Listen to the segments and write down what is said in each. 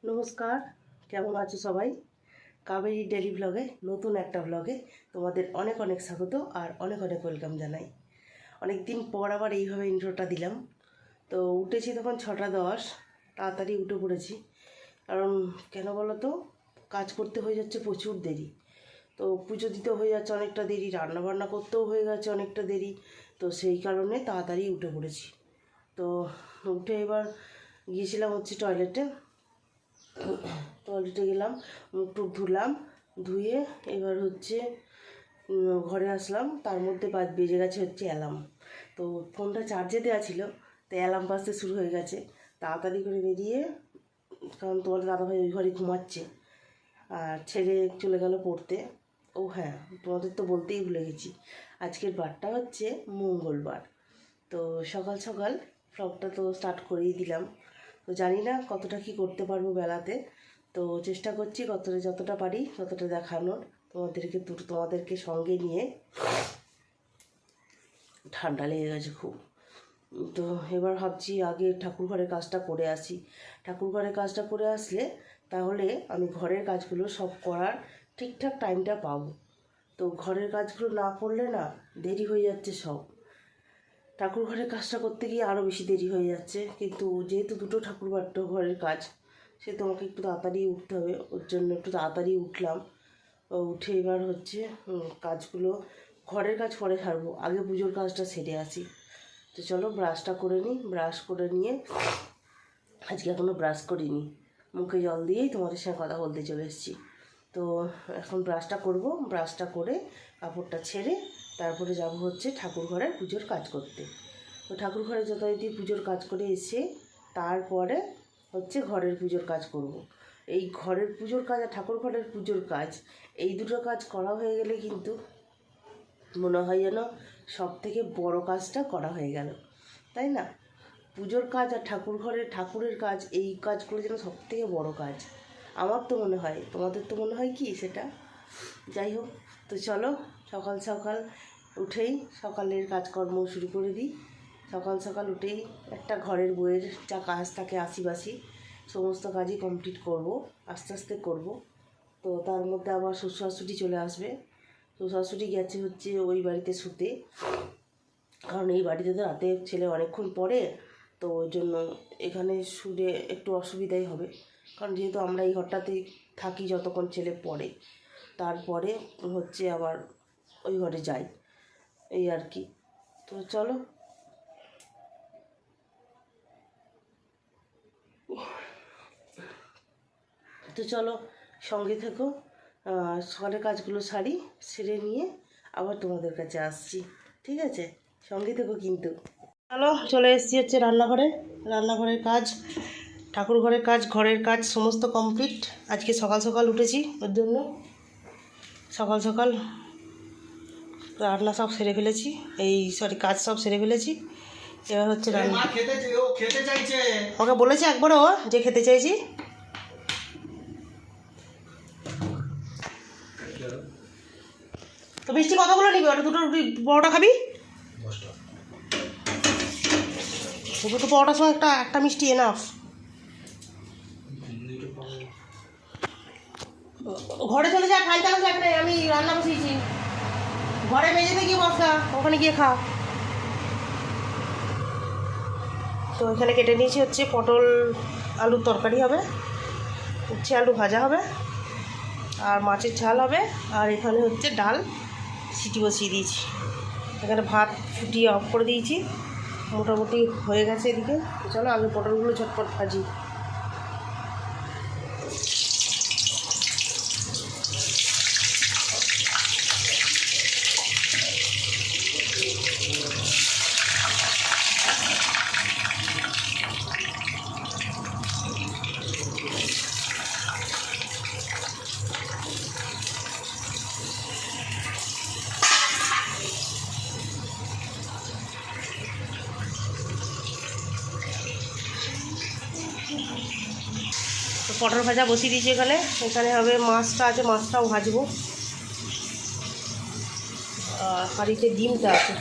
নমস্কার, কেমন আছো সবাই? কাবেরী ডেলি ব্লগে নতুন একটা ব্লগে তোমাদের অনেক অনেক স্বাগত আর অনেক অনেক ওয়েলকাম জানাই। অনেক দিন পর আবার এইভাবে ইন্ট্রোটা দিলাম। তো উঠেছি তখন 6:10, তাড়াতাড়ি উঠে পড়েছি। কারণ কেন বলো তো, কাজ করতে হয়ে যাচ্ছে প্রচুর দেরি। তো পুজো দিতে হয়ে যাচ্ছে অনেকটা দেরি, রান্নাবান্না করতেও হয়ে গেছে অনেকটা দেরি। তো সেই কারণে তাড়াতাড়ি উঠে পড়েছি। তো উঠে এবার গিয়েছিলাম টয়লেটে গেলাম, মুখ টুক ধুলাম, ধুয়ে এবার ঘরে আসলাম। তার মধ্যে বেজে গেছে অ্যালার্ম। তো ফোনটা চার্জে দেওয়া ছিল, তো অ্যালার্ম বাজতে শুরু হয়ে গেছে। তাড়াতাড়ি করে বেরিয়ে, কারণ তোমাদের দাদাভাই ওই ঘরে ঘুমাচ্ছে, আর ছেড়ে চলে গেল পড়তে। ও হ্যাঁ, তোমাদের তো বলতেই ভুলে গেছি, আজকের বারটা হচ্ছে মঙ্গলবার। তো সকাল সকাল ব্লগটা তো স্টার্ট করেই দিলাম। তো জানি না কতটা কি করতে পারবো বেলাতে, তো চেষ্টা করছি যতটা পারি ততটা দেখানোর তোমাদেরকে সঙ্গে নিয়ে। ঠান্ডা লেগে গেছে খুব। তো এবার ভাবছি আগে ঠাকুর ঘরের কাজটা করে আসি। ঠাকুর ঘরের কাজটা করে আসলে তাহলে আমি ঘরের কাজগুলো সব করার ঠিকঠাক টাইমটা পাবো। তো ঘরের কাজগুলো না করলে না দেরি হয়ে যাচ্ছে সব। ঠাকুর ঘরের কাজটা করতে গিয়ে আরও বেশি দেরি হয়ে যাচ্ছে, কিন্তু যেহেতু দুটো ঘরের কাজ, সে তোমাকে একটু তাড়াতাড়ি উঠতে হবে। ওর জন্য একটু তাড়াতাড়ি উঠলাম। উঠে এবার কাজগুলো, ঘরের কাজ পরে ছাড়বো, আগে পুজোর কাজটা সেরে আসি। তো চলো ব্রাশটা করে নিই। ব্রাশ করে নিয়ে, আজকে এখনও ব্রাশ করিনি, মুখে জল দিয়েই তোমাদের সঙ্গে কথা বলতে চলে এসেছি। তো এখন ব্রাশটা করব, ব্রাশটা করে কাপড়টা ছেড়ে তারপরে যাব ঠাকুর ঘরের পুজোর কাজ করতে। তো ঠাকুর ঘরে যথারীতি পুজোর কাজ করে এসে তারপরে ঘরের পুজোর কাজ করব। এই ঘরের পুজোর কাজ আর ঠাকুর ঘরের পুজোর কাজ, এই দুটো কাজ করা হয়ে গেলে কিন্তু মনে হয় যেন সব থেকে বড় কাজটা করা হয়ে গেল, তাই না? পুজোর কাজ আর ঠাকুরের কাজ, এই কাজগুলো যেন সব থেকে বড় কাজ। আমার তো মনে হয়, তোমাদের তো মনে হয় কি সেটা? যাই হোক, তো চলো সকাল সকাল উঠেই সকালের কাজকর্ম শুরু করে দিই। সকাল সকাল উঠেই একটা ঘরের বইয়ের যা কাজ থাকে আশিবাসি সমস্ত কাজই কমপ্লিট করব, আস্তে আস্তে করব। তো তার মধ্যে আবার শ্বশুর-শাশুড়ি চলে আসবে। শ্বশুর-শাশুড়ি গেছে ওই বাড়িতে শুতে, কারণ এই বাড়িতে তো রাতে ছেলে অনেকক্ষণ পড়ে। তো ওই জন্য এখানে শুলে একটু অসুবিধাই হবে, কারণ যেহেতু আমরা এই ঘরটাতেই থাকি যতক্ষণ ছেলে পড়ে। তারপরে আবার ওই ঘরে যাই, এই আর কি। তো চলো, সঙ্গে থেকো। সকালের কাজগুলো সেরে নিয়ে আবার তোমাদের কাছে আসছি, ঠিক আছে? সঙ্গে থেকো কিন্তু। চলো, চলে এসেছি রান্নাঘরের কাজ, ঠাকুর ঘরের কাজ, ঘরের কাজ সমস্ত কমপ্লিট। আজকে সকাল সকাল উঠেছি, ওর জন্য সকাল সকাল রান্না সব সেরে ফেলেছি, কাজ সব সেরে ফেলেছি। এবার রান্না। ওকে বলেছি একবার ও যে খেতে চাইছি। তো মিষ্টি কতগুলো নিবি? ওটা দুটো রুটি, পরোটা খাবি? দুটো পরোটার সঙ্গে একটা মিষ্টি এনাফ। ঘরে চলে যা, খাই চালাস এখানে, আমি রান্না বসিয়েছি। ঘরে মেঝেতে গিয়ে বসা, ওখানে গিয়ে খা। তো এখানে কেটে নিয়েছি পটল আলুর তরকারি হবে, উচ্ছে আলু ভাজা হবে, আর মাছের ঝাল হবে। আর এখানে ডাল সিটি বসিয়ে দিয়েছি। এখানে ভাত ফুটিয়ে অফ করে দিয়েছি, মোটামুটি হয়ে গেছে এদিকে। চলো আগে পটলগুলো ঝটপট ভাজি। তো পটল ভাজা বসিয়ে দিয়েছি এখানে। এখানে হবে মাছটা আছে, মাছটাও ভাজবো। হাঁড়িতে ডিমটা আছে,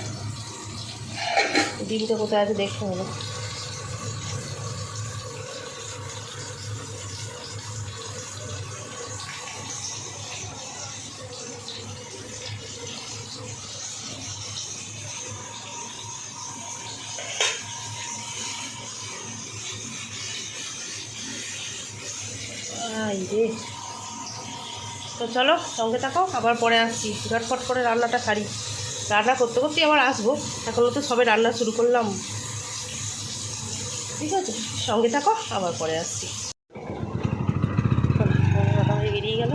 ডিমটা কোথায় আছে দেখতে হবে। হাই রে। তো চলো সঙ্গে থাকো, আবার পরে আসছি, ঝটফট করে রান্নাটা সারি। রান্না করতে করতেই আবার আসবো, এখনও তো সবে রান্না শুরু করলাম। ঠিক আছে, সঙ্গে থাকো, আবার পরে আসছি। দাদা হয়ে বেরিয়ে গেল।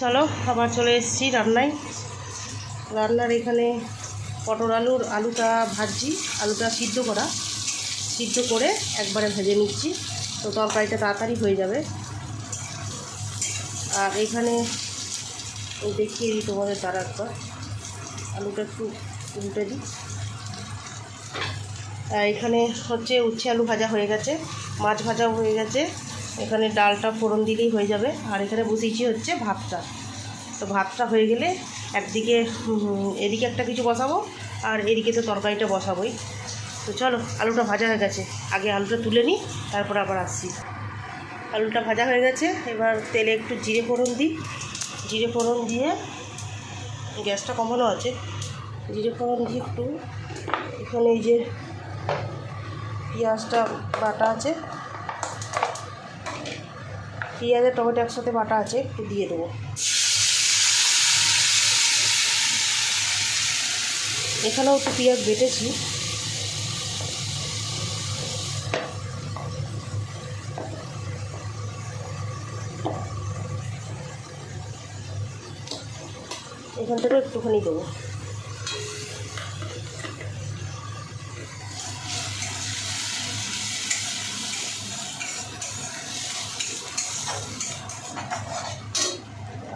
চলো আবার চলে এসেছি রান্নায়। রান্নার এখানে পটল আলুটা ভাজছি, আলুটা সিদ্ধ করে একবারে ভেজে নিচ্ছি, তো তরকারিটা তাড়াতাড়ি হয়ে যাবে। আর এখানে দেখিয়ে দিই তোমাদের, তার একবার আলুটা একটু উল্টে দিই। এখানে হচ্ছে উচ্ছে আলু ভাজা হয়ে গেছে, মাছ ভাজাও হয়ে গেছে, এখানে ডালটা ফোড়ন দিলেই হয়ে যাবে। আর এখানে বসিয়েছি হচ্ছে ভাতটা। তো ভাতটা হয়ে গেলে একদিকে এদিকে একটা কিছু বসাবো, আর এদিকে তো তরকারিটা বসাবোই। তো চলো, আলুটা ভাজা হয়ে গেছে, আগে আলুটা তুলে নিই, তারপর আবার আসছি। আলুটা ভাজা হয়ে গেছে, এবার তেলে একটু জিরে ফোড়ন দিই। জিরে ফোড়ন দিয়ে, গ্যাসটা কমানো আছে, জিরে ফোড়ন দিয়ে একটু এখানে এই যে পেঁয়াজটা বাটা আছে, পেঁয়াজ আর টমেটো একসাথে বাটা আছে, একটু দিয়ে দেবো। এখানেও একটু পেঁয়াজ বেটেছি। এখান থেকে একটুখানি দেবো।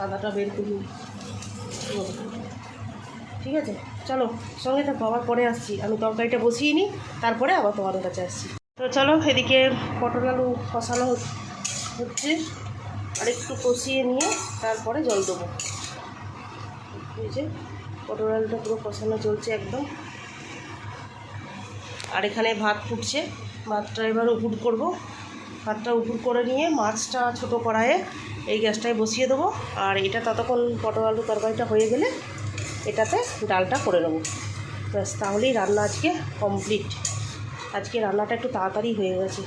আদাটা বের করি, ঠিক আছে। চলো সঙ্গে থাকো, আবার পরে আসছি। আমি তরকারিটা বসিয়ে নিই, তারপরে আবার তোমাদের কাছে আসছি। তো চলো, এদিকে পটল আলু কষানো হচ্ছে, আর একটু কষিয়ে নিয়ে তারপরে জল দেবো। এই যে পটল আলুটা পুরো কষানো চলছে একদম। আর এখানে ভাত ফুটছে, ভাতটা এবার উপুর করব। ভাতটা উপুর করে নিয়ে মাছটা ছোটো কড়াইয়ে এই গ্যাসটায় বসিয়ে দেবো। আর এটা ততক্ষণ পটল আলু তরকারিটা হয়ে গেলে এটাতে ডালটা করে নেবো, ব্যাস, তাহলেই রান্না আজকে কমপ্লিট। আজকে রান্নাটা একটু তাড়াতাড়ি হয়ে গেছে,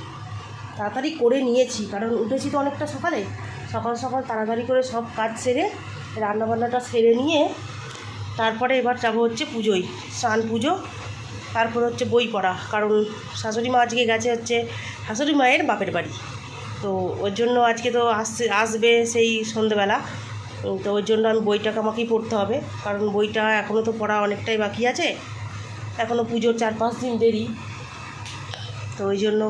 তাড়াতাড়ি করে নিয়েছি, কারণ উঠেছি তো অনেকটা সকালে। সকাল সকাল তাড়াতাড়ি করে সব কাজ সেরে রান্নাবান্নাটা সেরে নিয়ে তারপরে এবার যাবো হচ্ছে পুজোয়, স্নান পুজো, তারপর হচ্ছে বই পড়া। কারণ শাশুড়ি মা আজকে গেছে হচ্ছে শাশুড়ি মায়ের বাপের বাড়ি, তো ওর জন্য আজকে তো আসবে সেই সন্ধেবেলা। তো ওই জন্য আমি বইটাকে আমাকেই পড়তে হবে, কারণ বইটা এখনও তো পড়া অনেকটাই বাকি আছে, এখনও পুজোর 4-5 দিন দেরি। তো ওই জন্য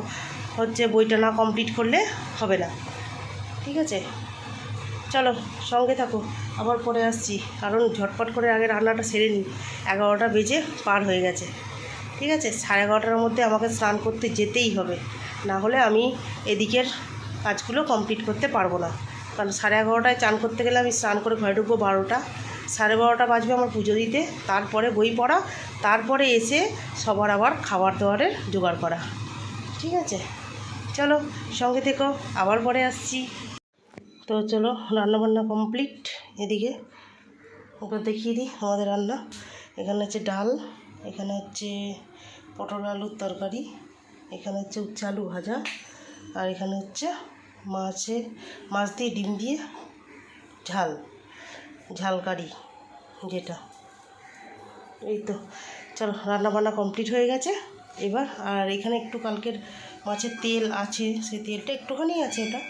হচ্ছে বইটা না কমপ্লিট করলে হবে না, ঠিক আছে। চলো সঙ্গে থাকো, আবার পরে আসছি, কারণ ঝটপট করে আগে রান্নাটা সেরে নিই। 11টা বেজে পার হয়ে গেছে, ঠিক আছে। 11:30টার মধ্যে আমাকে স্নান করতে যেতেই হবে, না হলে আমি এদিকের কাজগুলো কমপ্লিট করতে পারবো না। কারণ 11:30টায় চান করতে গেলে আমি স্নান করে ঘরে ঢুকবো 12টা, 12:30 বাজবে আমার পুজো দিতে, তারপরে বই পড়া, তারপরে এসে সবার আবার খাবার দাবারের জোগাড় করা, ঠিক আছে। চলো সঙ্গে থেকো, আবার পরে আসছি। তো চলো, রান্নাবান্না কমপ্লিট। এদিকে ওকে দেখিয়ে দিই আমাদের রান্না। এখানে হচ্ছে ডাল, এখানে হচ্ছে পটল আলুর তরকারি, এখানে হচ্ছে উচ্ছে আলু ভাজা, আর এখানে হচ্ছে মাছ দিয়ে ডিম দিয়ে ঝাল কারি যেটা। এই তো, চলো রান্নাবান্না কমপ্লিট হয়ে গেছে এবার। আর এখানে একটু কালকের মাছের তেল আছে, সেই তেলটা একটুখানি আছে, এটা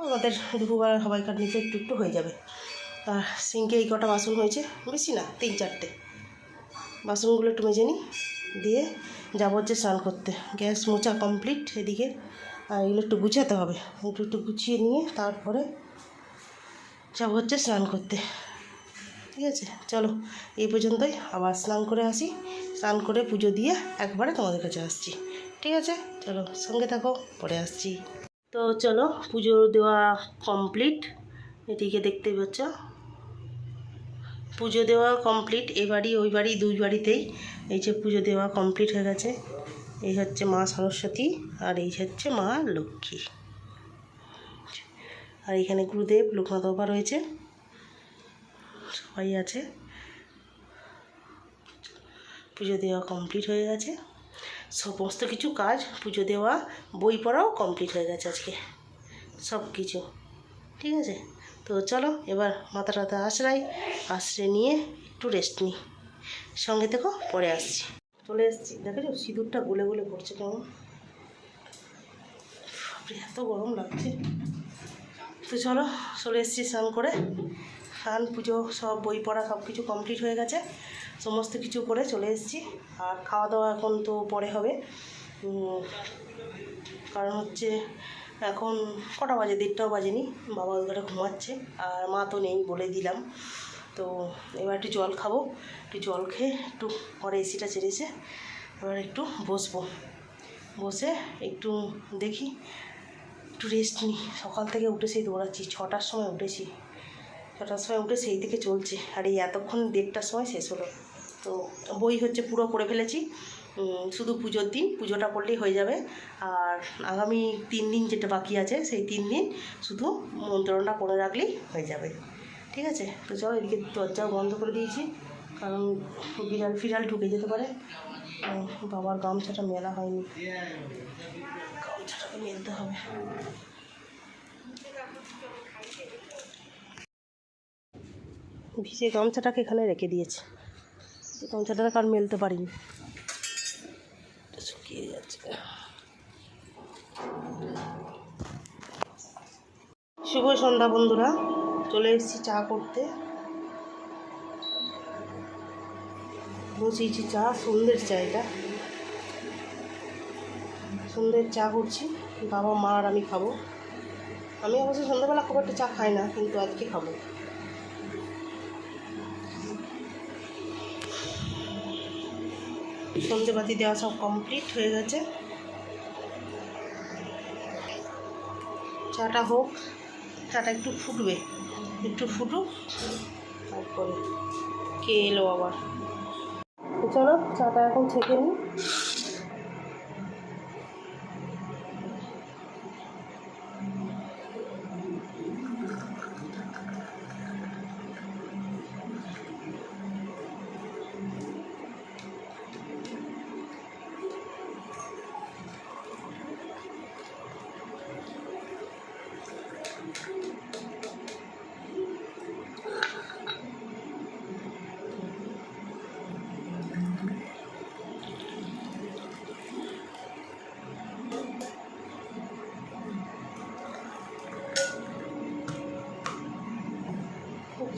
আমাদের দুপুরবেলা সবাইকার নিতে একটু একটু হয়ে যাবে। আর সিঙ্কে এই কটা বাসন হয়েছে, বেশি না, 3-4টে। বাসনগুলো একটু মেজে নিই, দিয়ে যাবো হচ্ছে স্নান করতে। গ্যাস মোছা কমপ্লিট এদিকে, আর এগুলো একটু গুছাতে হবে, একটু গুছিয়ে নিয়ে তারপরে যাবো হচ্ছে স্নান করতে, ঠিক আছে। চলো এই পর্যন্তই, আবার স্নান করে আসি, স্নান করে পুজো দিয়ে একবারে তোমাদের কাছে আসছি, ঠিক আছে। চলো সঙ্গে থাকো, পরে আসছি। তো চলো, পুজো দেওয়া কমপ্লিট, এদিকে দেখতে পাচ্ছ পুজো দেওয়া কমপ্লিট। এ বাড়ি ওই বাড়ি দুই বাড়িতেই এই যে পুজো দেওয়া কমপ্লিট হয়ে গেছে। এই হচ্ছে মা সরস্বতী, আর এই হচ্ছে মা লক্ষ্মী, আর এখানে গুরুদেব, লোকনাথ বাবা রয়েছে, সবাই আছে। পুজো দেওয়া কমপ্লিট হয়ে গেছে, সমস্ত কিছু কাজ, পুজো দেওয়া, বই পড়াও কমপ্লিট হয়ে গেছে আজকে সব কিছু। ঠিক আছে, তো চলো এবার মাথা টাথা আশ্রয় নিয়ে একটু রেস্ট নিই। সঙ্গে থেকো, পরে আসছি। চলে এসেছি, দেখো সিঁদুরটা গলে গলে পড়ছে কেমন, এত গরম লাগছে। তো চলো, চলে এসেছি স্নান করে, স্নান পুজো সব বই পড়া সব কিছু কমপ্লিট হয়ে গেছে, সমস্ত কিছু করে চলে এসেছি। আর খাওয়া দাওয়া এখন তো পরে হবে, কারণ হচ্ছে এখন কটা বাজে, 1:30টাও বাজেনি, বাবা ওই ঘরে ঘুমাচ্ছে, আর মা তো নেই বলে দিলাম। তো এবার একটু জল খাবো, একটু জল খেয়ে একটু পরে এসিটা ছেড়েছে, এবার একটু বসে একটু দেখি, একটু রেস্ট নিই। সকাল থেকে উঠে সেই দৌড়াচ্ছি, 6টার সময় উঠেছি, 6টার সময় উঠে সেই থেকে চলছে, আর এই এতক্ষণ 1:30টার সময় শেষ হলো। তো বই হচ্ছে পুরো পড়ে ফেলেছি, শুধু পুজোর দিন পুজোটা করলেই হয়ে যাবে। আর আগামী 3 দিন যেটা বাকি আছে, সেই 3 দিন শুধু মন্ত্রণা করে রাখলেই হয়ে যাবে। ঠিক আছে, তো চলো, এদিকে দরজাও বন্ধ করে দিয়েছি, কারণ বিড়াল ঢুকে যেতে পারে। বাবার গামছাটা মেলা হয়নি, গামছাটাকে মেলতে হবে। ভিজে গামছাটাকে এখানে রেখে দিয়েছে, গামছাটা কার মেলতে পারিনি, শুকিয়ে যাচ্ছে। শুভ সন্ধ্যা বন্ধুরা, চলে এসেছি চা করতে, বসিয়েছি চা, সন্ধ্যের চা, এটা সন্ধ্যের চা করছি, বাবা মা আর আমি খাবো। আমি অবশ্য সন্ধ্যাবেলা খুব একটা চা খাই না, কিন্তু আজকে খাবো। সন্ধ্যেবাতি দেওয়া সব কমপ্লিট হয়ে গেছে, চাটা হোক, চাটা একটু ফুটবে, একটু ফুটুক, তারপরে কে এলো আবার। চলো চাটা এখন ছেঁকে নিই।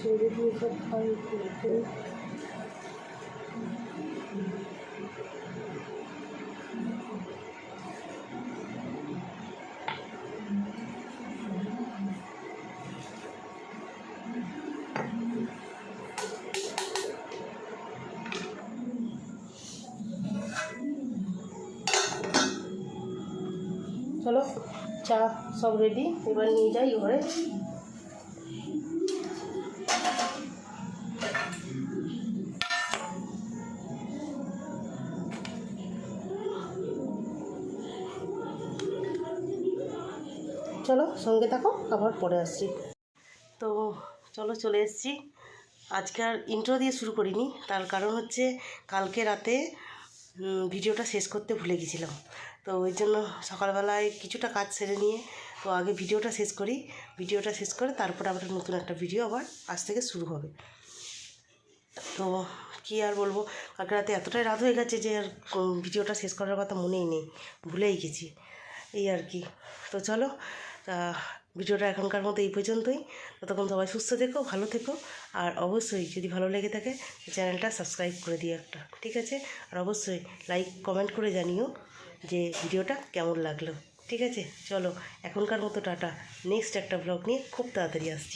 ছেড়ে দিয়ে সব খাই খেতে। চলো, চা সব রেডি, এবার নিয়ে যাই ঘরে। চলো সঙ্গে থাকো, আবার পরে আসছি। তো চলো, চলে এসেছি। আজকে আর ইন্ট্রো দিয়ে শুরু করিনি, তার কারণ হচ্ছে কালকে রাতে ভিডিওটা শেষ করতে ভুলে গেছিলাম। তো ওই জন্য সকালবেলায় কিছুটা কাজ সেরে নিয়ে, তো আগে ভিডিওটা শেষ করি, ভিডিওটা শেষ করে তারপরে আবার নতুন একটা ভিডিও আবার আজ থেকে শুরু হবে। তো কী আর বলবো, কালকে রাতে এতটাই রাত হয়ে গেছে যে আর ভিডিওটা শেষ করার কথা মনেই নেই, ভুলেই গেছি, এই আর কি। তো চলো, ভিডিওটা এখনকার মতো এই পর্যন্তই। ততক্ষণ সবাই সুস্থ থেকো, ভালো থেকো, আর অবশ্যই যদি ভালো লেগে থাকে চ্যানেলটা সাবস্ক্রাইব করে দিও একটা, ঠিক আছে? আর অবশ্যই লাইক কমেন্ট করে জানিও যে ভিডিওটা কেমন লাগলো, ঠিক আছে? চলো এখনকার মতো টাটা, নেক্সট একটা ব্লগ নিয়ে খুব তাড়াতাড়ি আসছি।